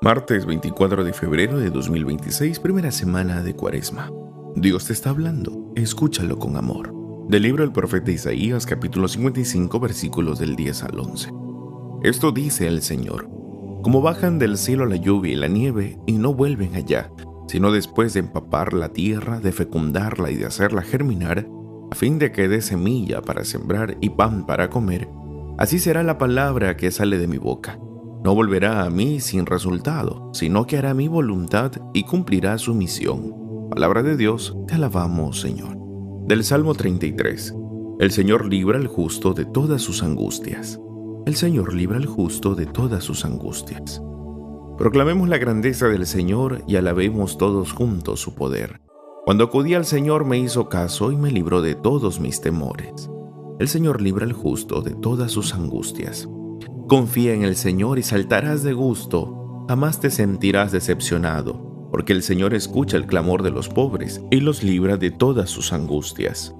Martes 24 de febrero de 2026, primera semana de Cuaresma. Dios te está hablando, escúchalo con amor. Del libro del profeta Isaías, capítulo 55, versículos del 10 al 11. Esto dice el Señor: como bajan del cielo la lluvia y la nieve, y no vuelven allá, sino después de empapar la tierra, de fecundarla y de hacerla germinar, a fin de que dé semilla para sembrar y pan para comer, así será la palabra que sale de mi boca. No volverá a mí sin resultado, sino que hará mi voluntad y cumplirá su misión. Palabra de Dios, te alabamos, Señor. Del Salmo 33. El Señor libra al justo de todas sus angustias. El Señor libra al justo de todas sus angustias. Proclamemos la grandeza del Señor y alabemos todos juntos su poder. Cuando acudí al Señor me hizo caso y me libró de todos mis temores. El Señor libra al justo de todas sus angustias. Confía en el Señor y saltarás de gusto, jamás te sentirás decepcionado, porque el Señor escucha el clamor de los pobres y los libra de todas sus angustias.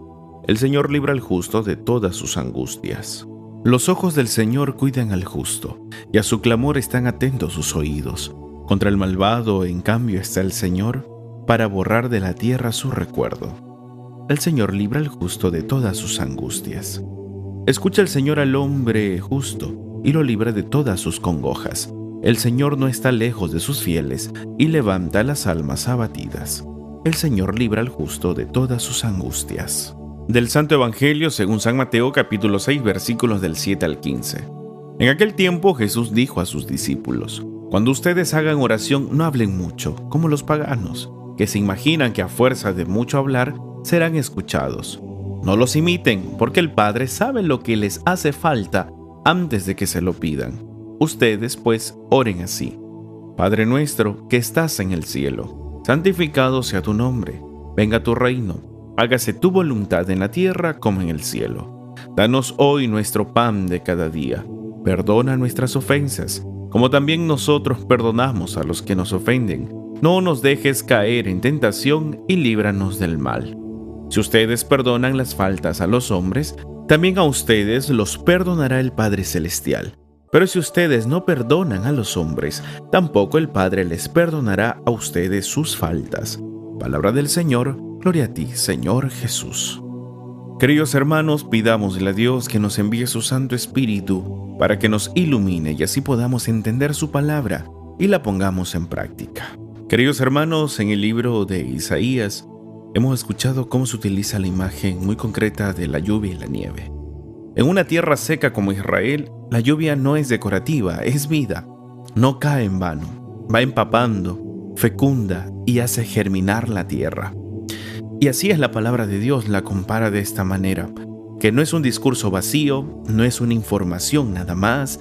El Señor libra al justo de todas sus angustias. Los ojos del Señor cuidan al justo, y a su clamor están atentos sus oídos. Contra el malvado, en cambio, está el Señor, para borrar de la tierra su recuerdo. El Señor libra al justo de todas sus angustias. Escucha el Señor al hombre justo, y lo libra de todas sus congojas. El Señor no está lejos de sus fieles, y levanta las almas abatidas. El Señor libra al justo de todas sus angustias. Del Santo Evangelio según San Mateo, capítulo 6, versículos del 7 al 15. En aquel tiempo Jesús dijo a sus discípulos: cuando ustedes hagan oración, no hablen mucho, como los paganos, que se imaginan que a fuerza de mucho hablar serán escuchados. No los imiten, porque el Padre sabe lo que les hace falta antes de que se lo pidan. Ustedes, pues, oren así: Padre nuestro que estás en el cielo, santificado sea tu nombre. Venga tu reino. Hágase tu voluntad en la tierra como en el cielo. Danos hoy nuestro pan de cada día. Perdona nuestras ofensas, como también nosotros perdonamos a los que nos ofenden. No nos dejes caer en tentación y líbranos del mal. Si ustedes perdonan las faltas a los hombres, también a ustedes los perdonará el Padre Celestial. Pero si ustedes no perdonan a los hombres, tampoco el Padre les perdonará a ustedes sus faltas. Palabra del Señor, gloria a ti, Señor Jesús. Queridos hermanos, pidámosle a Dios que nos envíe su Santo Espíritu para que nos ilumine y así podamos entender su palabra y la pongamos en práctica. Queridos hermanos, en el libro de Isaías, hemos escuchado cómo se utiliza la imagen muy concreta de la lluvia y la nieve. En una tierra seca como Israel, la lluvia no es decorativa, es vida. No cae en vano, va empapando, fecunda y hace germinar la tierra. Y así es la palabra de Dios, la compara de esta manera, que no es un discurso vacío, no es una información nada más,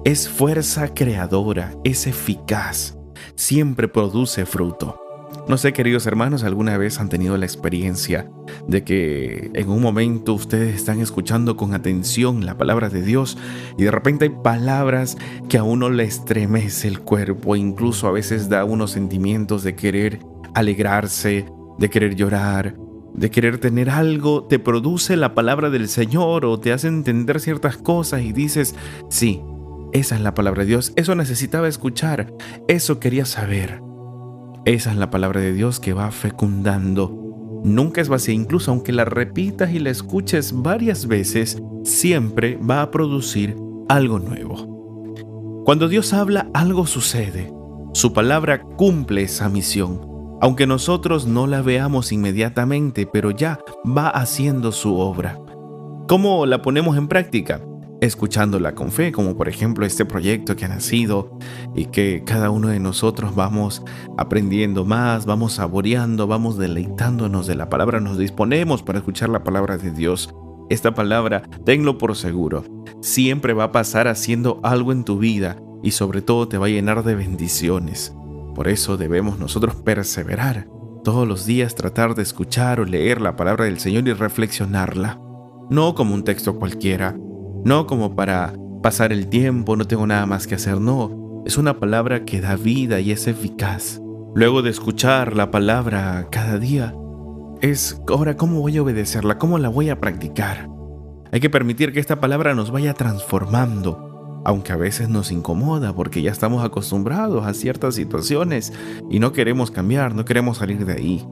es fuerza creadora, es eficaz, siempre produce fruto. No sé, queridos hermanos, ¿alguna vez han tenido la experiencia de que en un momento ustedes están escuchando con atención la palabra de Dios y de repente hay palabras que a uno le estremece el cuerpo, incluso a veces da unos sentimientos de querer alegrarse, de querer llorar, de querer tener algo? Te produce la palabra del Señor o te hace entender ciertas cosas y dices: sí, esa es la palabra de Dios, eso necesitaba escuchar, eso quería saber. Esa es la palabra de Dios que va fecundando. Nunca es vacía, incluso aunque la repitas y la escuches varias veces, siempre va a producir algo nuevo. Cuando Dios habla, algo sucede. Su palabra cumple esa misión. Aunque nosotros no la veamos inmediatamente, pero ya va haciendo su obra. ¿Cómo la ponemos en práctica? Escuchándola con fe, como por ejemplo este proyecto que ha nacido y que cada uno de nosotros vamos aprendiendo más, vamos saboreando, vamos deleitándonos de la palabra, nos disponemos para escuchar la palabra de Dios. Esta palabra, tenlo por seguro, siempre va a pasar haciendo algo en tu vida y sobre todo te va a llenar de bendiciones. Por eso debemos nosotros perseverar, todos los días tratar de escuchar o leer la palabra del Señor y reflexionarla, no como un texto cualquiera, no como para pasar el tiempo, no tengo nada más que hacer, no. Es una palabra que da vida y es eficaz. Luego de escuchar la palabra cada día, es ahora cómo voy a obedecerla, cómo la voy a practicar. Hay que permitir que esta palabra nos vaya transformando. aunque a veces nos incomoda porque ya estamos acostumbrados a ciertas situaciones y no queremos cambiar, no queremos salir de ahí.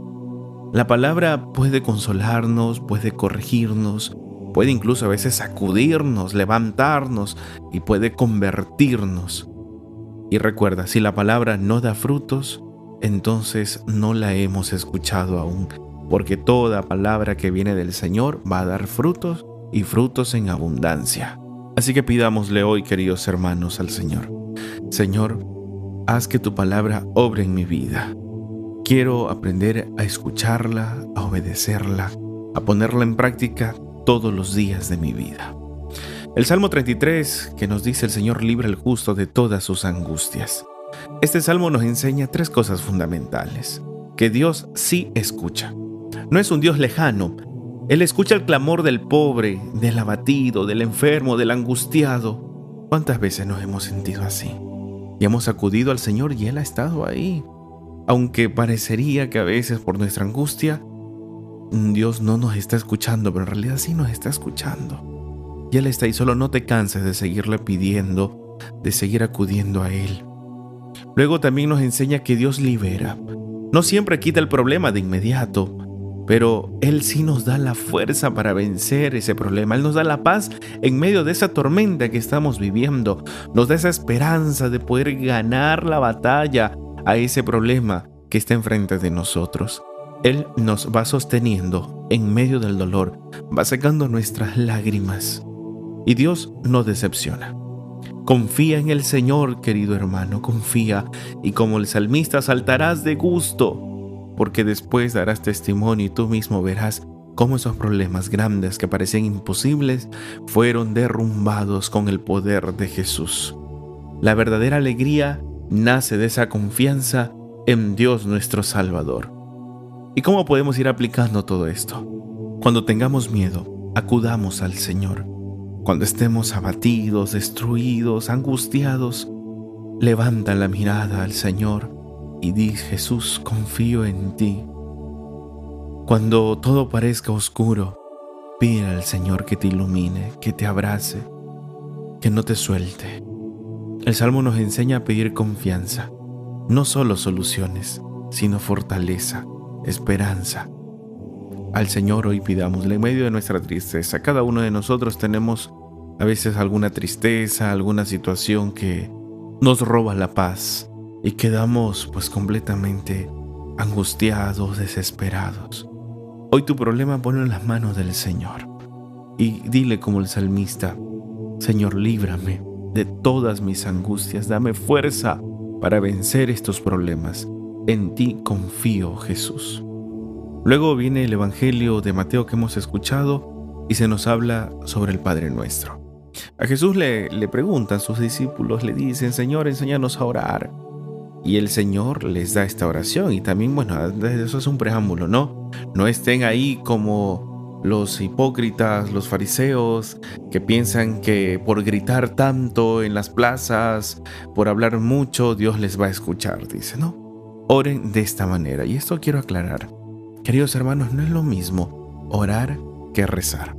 La palabra puede consolarnos, puede corregirnos, puede incluso a veces sacudirnos, levantarnos y puede convertirnos. Y recuerda, si la palabra no da frutos, entonces no la hemos escuchado aún, porque toda palabra que viene del Señor va a dar frutos y frutos en abundancia. Así que pidámosle hoy, queridos hermanos, al Señor: Señor, haz que tu palabra obre en mi vida. Quiero aprender a escucharla, a obedecerla, a ponerla en práctica todos los días de mi vida. El Salmo 33, que nos dice: el Señor libra al justo de todas sus angustias. Este salmo nos enseña 3 cosas fundamentales: que Dios sí escucha. No es un Dios lejano. Él escucha el clamor del pobre, del abatido, del enfermo, del angustiado. ¿Cuántas veces nos hemos sentido así? Y hemos acudido al Señor y Él ha estado ahí. Aunque parecería que a veces por nuestra angustia Dios no nos está escuchando, pero en realidad sí nos está escuchando. Y Él está ahí. Solo no te canses de seguirle pidiendo, de seguir acudiendo a Él. Luego también nos enseña que Dios libera. No siempre quita el problema de inmediato, pero Él sí nos da la fuerza para vencer ese problema. Él nos da la paz en medio de esa tormenta que estamos viviendo. Nos da esa esperanza de poder ganar la batalla a ese problema que está enfrente de nosotros. Él nos va sosteniendo en medio del dolor, va secando nuestras lágrimas. Y Dios no decepciona. Confía en el Señor, querido hermano, confía, y como el salmista saltarás de gusto, porque después darás testimonio y tú mismo verás cómo esos problemas grandes que parecían imposibles fueron derrumbados con el poder de Jesús. La verdadera alegría nace de esa confianza en Dios nuestro Salvador. ¿Y cómo podemos ir aplicando todo esto? Cuando tengamos miedo, acudamos al Señor. Cuando estemos abatidos, destruidos, angustiados, levanta la mirada al Señor y di: Jesús, confío en ti. Cuando todo parezca oscuro, pide al Señor que te ilumine, que te abrace, que no te suelte. El Salmo nos enseña a pedir confianza, no solo soluciones, sino fortaleza, esperanza. Al Señor hoy pidámosle en medio de nuestra tristeza. Cada uno de nosotros tenemos a veces alguna tristeza, alguna situación que nos roba la paz y quedamos completamente angustiados, desesperados. Hoy tu problema ponlo en las manos del Señor y dile como el salmista: Señor, líbrame de todas mis angustias, dame fuerza para vencer estos problemas. En ti confío, Jesús. Luego viene el Evangelio de Mateo que hemos escuchado y se nos habla sobre el Padre Nuestro. A Jesús le preguntan sus discípulos, le dicen: Señor, enséñanos a orar. Y el Señor les da esta oración. Y también, eso es un preámbulo, ¿no? No estén ahí como los hipócritas, los fariseos, que piensan que por gritar tanto en las plazas, por hablar mucho, Dios les va a escuchar. Dice, no, oren de esta manera. Y esto quiero aclarar. Queridos hermanos, no es lo mismo orar que rezar.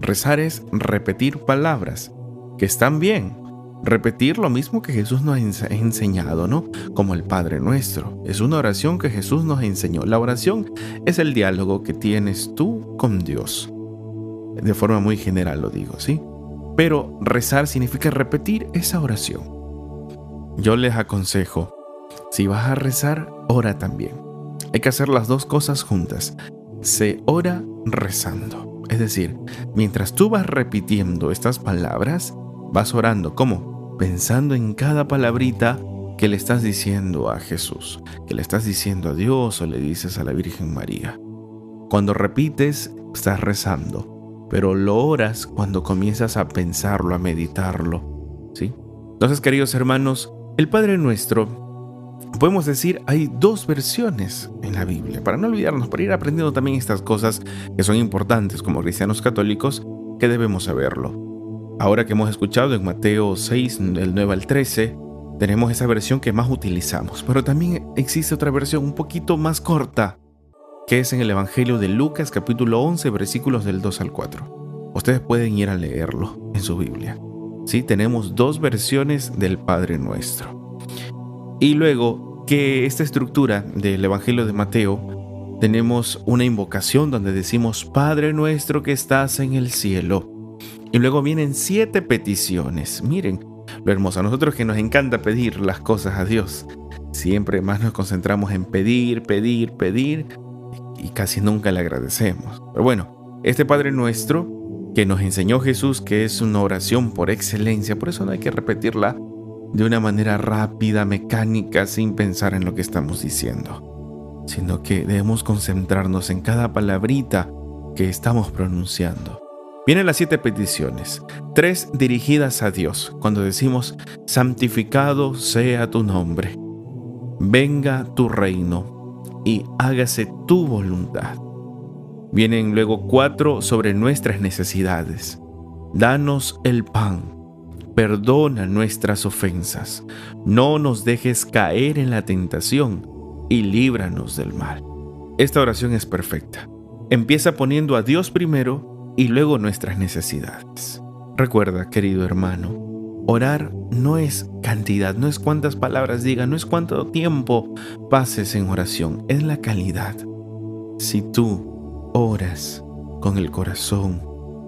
Rezar es repetir palabras que están bien. Repetir lo mismo que Jesús nos ha enseñado, ¿no? Como el Padre Nuestro. Es una oración que Jesús nos enseñó. La oración es el diálogo que tienes tú con Dios. De forma muy general lo digo, ¿sí? Pero rezar significa repetir esa oración. Yo les aconsejo, si vas a rezar, ora también. Hay que hacer las dos cosas juntas. Se ora rezando. Es decir, mientras tú vas repitiendo estas palabras, vas orando. ¿Cómo? Pensando en cada palabrita que le estás diciendo a Jesús, que le estás diciendo a Dios o le dices a la Virgen María. Cuando repites, estás rezando, pero lo oras cuando comienzas a pensarlo, a meditarlo, ¿sí? Entonces, queridos hermanos, el Padre Nuestro, podemos decir, hay dos versiones en la Biblia. Para no olvidarnos, para ir aprendiendo también estas cosas que son importantes como cristianos católicos, que debemos saberlo. Ahora que hemos escuchado en Mateo 6, del 9 al 13, tenemos esa versión que más utilizamos. Pero también existe otra versión un poquito más corta, que es en el Evangelio de Lucas, capítulo 11, versículos del 2 al 4. Ustedes pueden ir a leerlo en su Biblia. ¿sí? Tenemos dos versiones del Padre Nuestro. Y luego que esta estructura del Evangelio de Mateo, tenemos una invocación donde decimos Padre nuestro que estás en el cielo. Y luego vienen 7 peticiones. Miren lo hermoso. A nosotros que nos encanta pedir las cosas a Dios, siempre más nos concentramos en pedir, pedir, pedir y casi nunca le agradecemos. Pero bueno, este Padre Nuestro que nos enseñó Jesús, que es una oración por excelencia, por eso no hay que repetirla de una manera rápida, mecánica, sin pensar en lo que estamos diciendo, sino que debemos concentrarnos en cada palabrita que estamos pronunciando. Vienen las 7 peticiones, 3 dirigidas a Dios, cuando decimos, santificado sea tu nombre, venga tu reino y hágase tu voluntad. Vienen luego 4 sobre nuestras necesidades, danos el pan, perdona nuestras ofensas, no nos dejes caer en la tentación y líbranos del mal. Esta oración es perfecta. Empieza poniendo a Dios primero y luego nuestras necesidades. Recuerda, querido hermano, orar no es cantidad, no es cuántas palabras digas, no es cuánto tiempo pases en oración, es la calidad. Si tú oras con el corazón,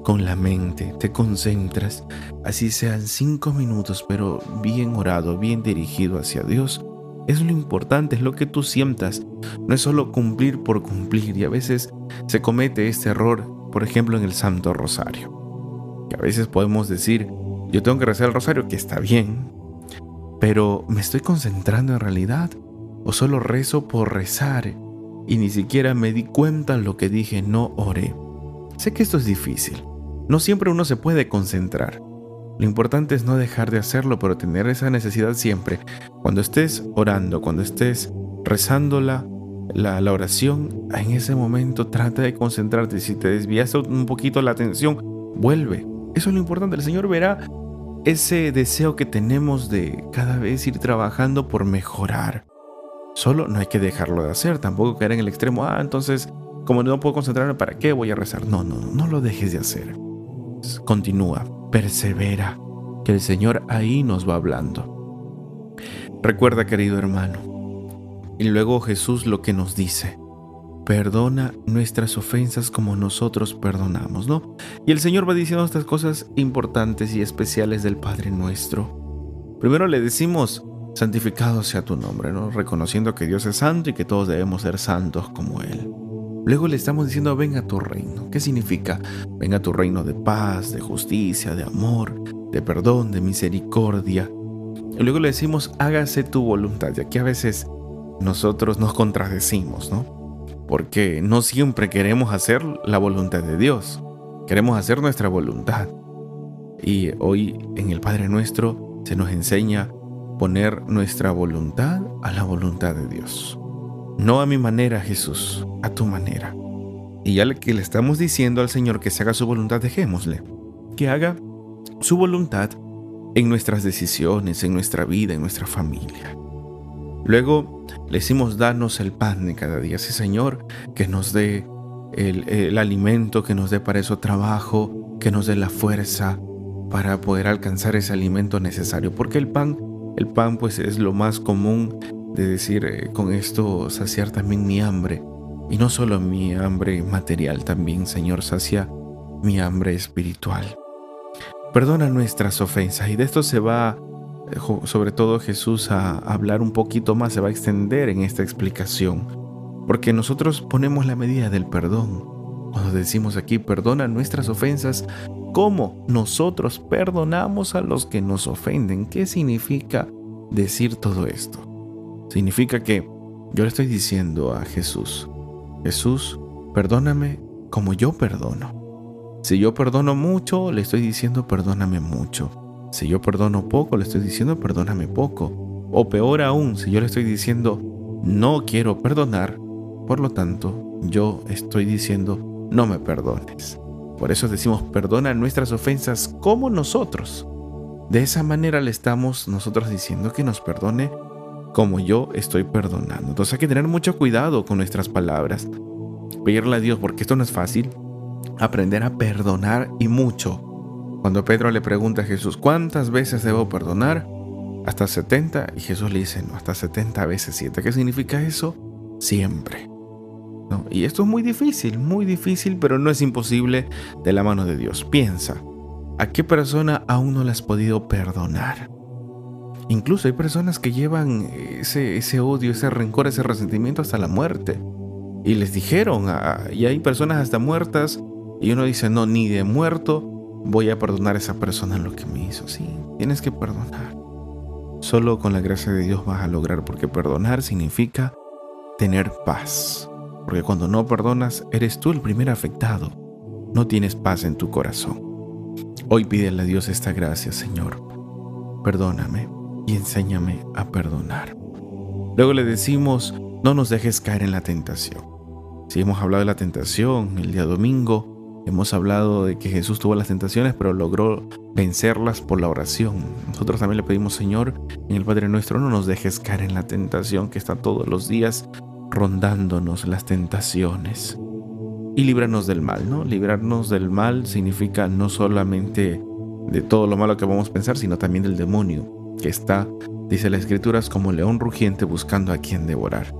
con la mente, te concentras, así sean 5 minutos, pero bien orado, bien dirigido hacia Dios, es lo importante, es lo que tú sientas. No es solo cumplir por cumplir, y a veces se comete este error, por ejemplo en el Santo Rosario, que a veces podemos decir, yo tengo que rezar el rosario, que está bien, pero ¿me estoy concentrando en realidad? ¿O solo rezo por rezar y ni siquiera me di cuenta lo que dije, no oré? Sé que esto es difícil. No siempre uno se puede concentrar. Lo importante es no dejar de hacerlo, pero tener esa necesidad siempre. Cuando estés orando, cuando estés rezando la oración, en ese momento trata de concentrarte. Si te desvías un poquito la atención, vuelve. Eso es lo importante. El Señor verá ese deseo que tenemos de cada vez ir trabajando por mejorar. Solo no hay que dejarlo de hacer, tampoco caer en el extremo. Entonces, como no puedo concentrarme, ¿para qué voy a rezar? No lo dejes de hacer. Continúa, persevera, que el Señor ahí nos va hablando. Recuerda, querido hermano, y luego Jesús lo que nos dice, perdona nuestras ofensas como nosotros perdonamos, ¿no? Y el Señor va diciendo estas cosas importantes y especiales del Padre Nuestro. Primero le decimos, santificado sea tu nombre, ¿no? Reconociendo que Dios es santo y que todos debemos ser santos como Él. Luego le estamos diciendo, venga tu reino. ¿Qué significa? Venga tu reino de paz, de justicia, de amor, de perdón, de misericordia. Y luego le decimos, hágase tu voluntad. Y aquí a veces nosotros nos contradecimos, ¿no? Porque no siempre queremos hacer la voluntad de Dios. Queremos hacer nuestra voluntad. Y hoy en el Padre Nuestro se nos enseña poner nuestra voluntad a la voluntad de Dios. No a mi manera, Jesús, a tu manera. Y ya que le estamos diciendo al Señor que se haga su voluntad, dejémosle que haga su voluntad en nuestras decisiones, en nuestra vida, en nuestra familia. Luego le decimos, danos el pan de cada día. Sí, Señor, que nos dé el alimento, que nos dé para eso trabajo, que nos dé la fuerza para poder alcanzar ese alimento necesario. Porque el pan pues es lo más común de decir, con esto saciar también mi hambre. Y no solo mi hambre material, también, Señor, sacia mi hambre espiritual. Perdona nuestras ofensas. Y de esto se va, sobre todo Jesús, a hablar un poquito más, se va a extender en esta explicación. Porque nosotros ponemos la medida del perdón. Cuando decimos aquí, perdona nuestras ofensas, ¿cómo nosotros perdonamos a los que nos ofenden? ¿Qué significa decir todo esto? Significa que yo le estoy diciendo a Jesús, Jesús, perdóname como yo perdono. Si yo perdono mucho, le estoy diciendo perdóname mucho. Si yo perdono poco, le estoy diciendo perdóname poco. O peor aún, si yo le estoy diciendo no quiero perdonar, por lo tanto, yo estoy diciendo no me perdones. Por eso decimos perdona nuestras ofensas como nosotros. De esa manera le estamos nosotros diciendo que nos perdone como yo estoy perdonando. Entonces hay que tener mucho cuidado con nuestras palabras. Pedirle a Dios, porque esto no es fácil, aprender a perdonar y mucho. Cuando Pedro le pregunta a Jesús, ¿cuántas veces debo perdonar? Hasta 70. Y Jesús le dice, no, hasta 70 veces 7. ¿Qué significa eso? Siempre. ¿No? Y esto es muy difícil, pero no es imposible de la mano de Dios. Piensa, ¿a qué persona aún no le has podido perdonar? Incluso hay personas que llevan ese odio, ese rencor, ese resentimiento hasta la muerte. Y les dijeron, y hay personas hasta muertas, y uno dice, no, ni de muerto voy a perdonar a esa persona lo que me hizo. Sí, tienes que perdonar. Solo con la gracia de Dios vas a lograr, porque perdonar significa tener paz. Porque cuando no perdonas, eres tú el primer afectado. No tienes paz en tu corazón. Hoy pídele a Dios esta gracia, Señor. Perdóname y enséñame a perdonar. Luego le decimos, no nos dejes caer en la tentación. Si hemos hablado de la tentación el día domingo, hemos hablado de que Jesús tuvo las tentaciones, pero logró vencerlas por la oración. Nosotros también le pedimos, Señor, en el Padre Nuestro, no nos dejes caer en la tentación que está todos los días rondándonos, las tentaciones. Y líbranos del mal, ¿no? Librarnos del mal significa no solamente de todo lo malo que vamos a pensar, sino también del demonio, que está, dice la Escritura, como león rugiente buscando a quien devorar.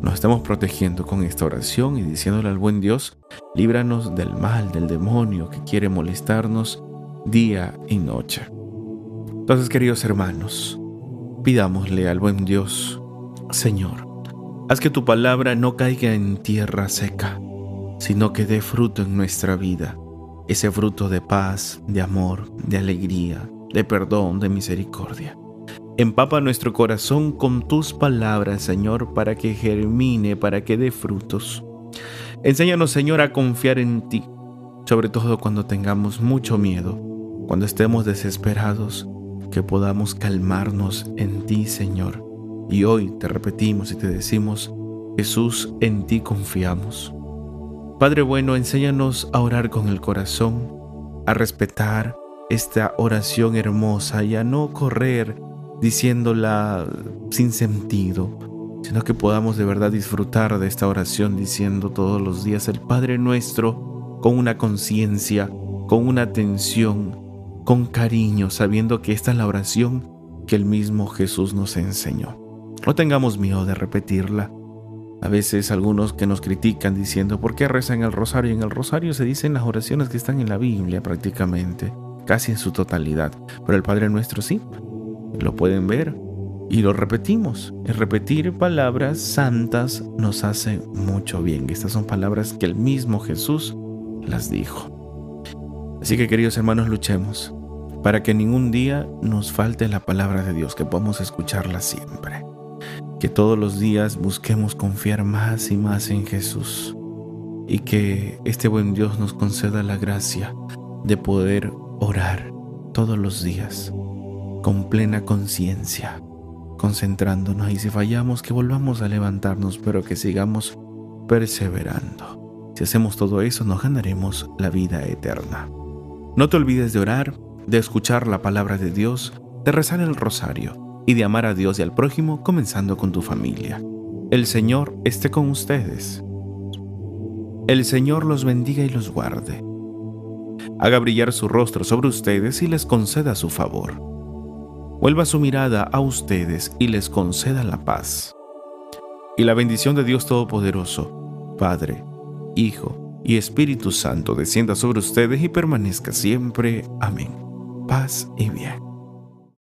Nos estamos protegiendo con esta oración y diciéndole al buen Dios, líbranos del mal, del demonio que quiere molestarnos día y noche. Entonces, queridos hermanos, pidámosle al buen Dios, Señor, haz que tu palabra no caiga en tierra seca, sino que dé fruto en nuestra vida, ese fruto de paz, de amor, de alegría, de perdón, de misericordia. Empapa nuestro corazón con tus palabras, Señor, para que germine, para que dé frutos. Enséñanos, Señor, a confiar en ti, sobre todo cuando tengamos mucho miedo, cuando estemos desesperados, que podamos calmarnos en ti, Señor. Y hoy te repetimos y te decimos, Jesús, en ti confiamos. Padre bueno, enséñanos a orar con el corazón, a respetar esta oración hermosa y a no correr diciéndola sin sentido, sino que podamos de verdad disfrutar de esta oración diciendo todos los días el Padre Nuestro con una conciencia, con una atención, con cariño, sabiendo que esta es la oración que el mismo Jesús nos enseñó. No tengamos miedo de repetirla. A veces algunos que nos critican diciendo ¿por qué rezan el rosario? En el rosario se dicen las oraciones que están en la Biblia prácticamente, casi en su totalidad, pero el Padre Nuestro sí. Lo pueden ver y lo repetimos. El repetir palabras santas nos hace mucho bien. Estas son palabras que el mismo Jesús las dijo. Así que, queridos hermanos, luchemos para que ningún día nos falte la palabra de Dios, que podamos escucharla siempre. Que todos los días busquemos confiar más y más en Jesús y que este buen Dios nos conceda la gracia de poder orar todos los días con plena conciencia, concentrándonos, y si fallamos que volvamos a levantarnos, pero que sigamos perseverando. Si hacemos todo eso, nos ganaremos la vida eterna. No te olvides de orar, de escuchar la palabra de Dios, de rezar el rosario y de amar a Dios y al prójimo, comenzando con tu familia. El Señor esté con ustedes. El Señor los bendiga y los guarde. Haga brillar su rostro sobre ustedes y les conceda su favor. Vuelva su mirada a ustedes y les conceda la paz. Y la bendición de Dios Todopoderoso, Padre, Hijo y Espíritu Santo descienda sobre ustedes y permanezca siempre. Amén. Paz y bien.